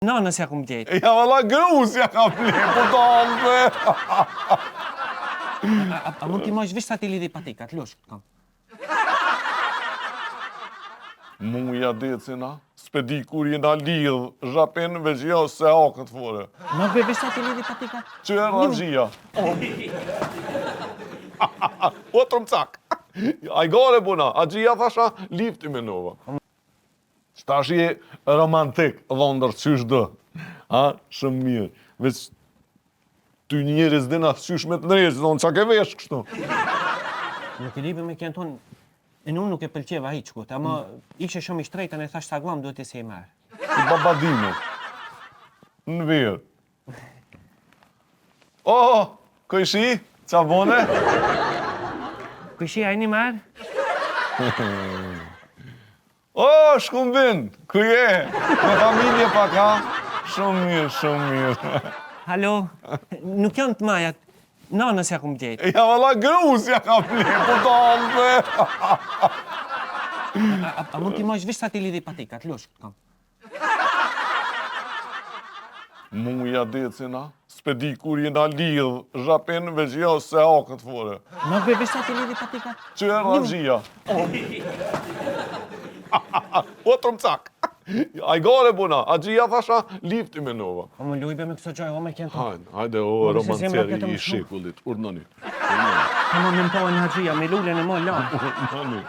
Nanës ja kum gjetë. Ja valla grus ja kam ble, po dalë. A mund t'i mojsh vish sa ti lidhi patikat, lush, kam. Muja decina, s'pedi kur jena lidh, zhapin veç jo se akët fore. Ma be vish sa ti lidhi patikat? Që e rëgjia. O trëmcak. A i gare buna, a gjia thasha, lifti me nova. Shtash je romantik, dhondër, qysh dë. Ha, shumë mirë. Veç ty njerëz dina qysh me të nërejës, thonë, qa ke vesh kështu? Nuk i libe me kënë tonë, e unë nuk e pëlqeva hiqkut, ama ishe shumë i shtrejtën e thash sa glam duhet i se i merë. I babadime. Në verë. Oh, këjshi, qa bone? Këshi a i një merë? Oh, shkumbin, ku je? Me familje pa ka? Shumë mirë, shumë mirë. Halo, nuk janë të majat, nanës ja kum gjetë. Ja valla grus ja kam ble, po dalë. A mund t'i mojsh vish sa ti lidhi patikat, lush, kam. Muja decina, s'pedi kur jena lidh, zhapin veç jo se akët fore. Ma be vish sa ti lidhi patikat? Që e rëgjia. O trëmcak. A i gare buna, a gjia thasha, lifti me nova. O më lujbe me këso gjoj, o me kënë tonë. Hajde, o romanceri i shekullit, urnëni. Ka më mëntojnë haqia, me lullën e më lanë. Urnëni.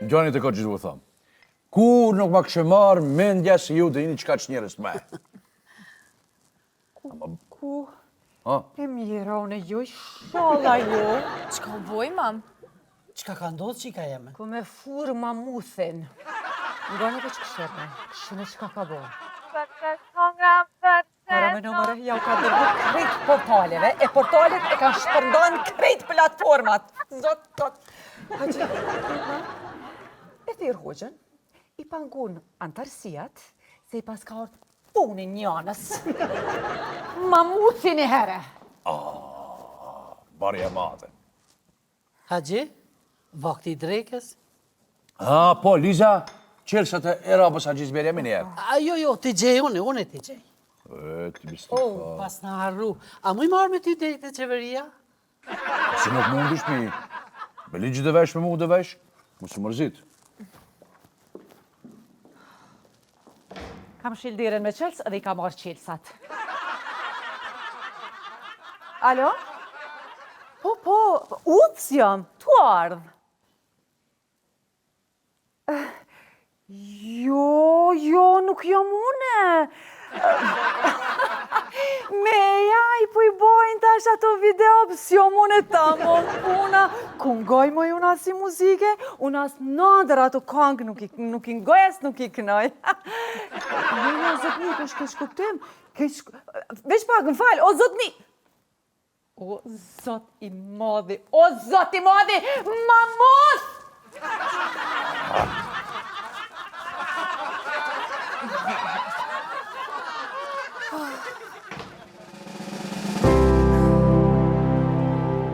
Gjani të këtë gjithë vë thamë. Kur nuk ma kështë marë mendja se ju dhe jini qka që njerës të me. Ku? Ha? E mira, unë jo, shala jo. Qka u boj, mam? Qka ka ndodhë qika jeme? Ku me furë mamuthin. Nga në që këshërme, këshëme qka ka bo. Para me numëre, ja u ka dërgu krejt portaleve, e portalet e kanë shpërndan krejt platformat. Zot. Haqë, e thirë hoqën, i pangun antarësijat, se i pas ka orë punin njënës. Mamuthin e here. Bari e madhe. Haxhi, vakti i drekës? Po, Liza, qelsat e rabës Haxhis Berjamin e jep. Jo, të gjej unë të gjej. Ti bistë. Pas në harru. A mu i marrë me ty deri të qeveria? Se nuk mundish mi. Me ligjit e vesh, me mu dhe vesh. Mu së mërzit. Kam shildiren me qels edhe i ka marrë qelsat. Alo? Po, ups jam, tu ardh. Jo, nuk jam une. Meja, i po i bojnë tash ato video, s'jo mune ta mon puna. Ku ngoj moj unë as si muzike, unë as nëndër ato kongë nuk i ngoj as nuk i kënoj. Jo, zotni, kesh kuptim. Veç pak, më falë, o zotni. O zot i madhi, mamut!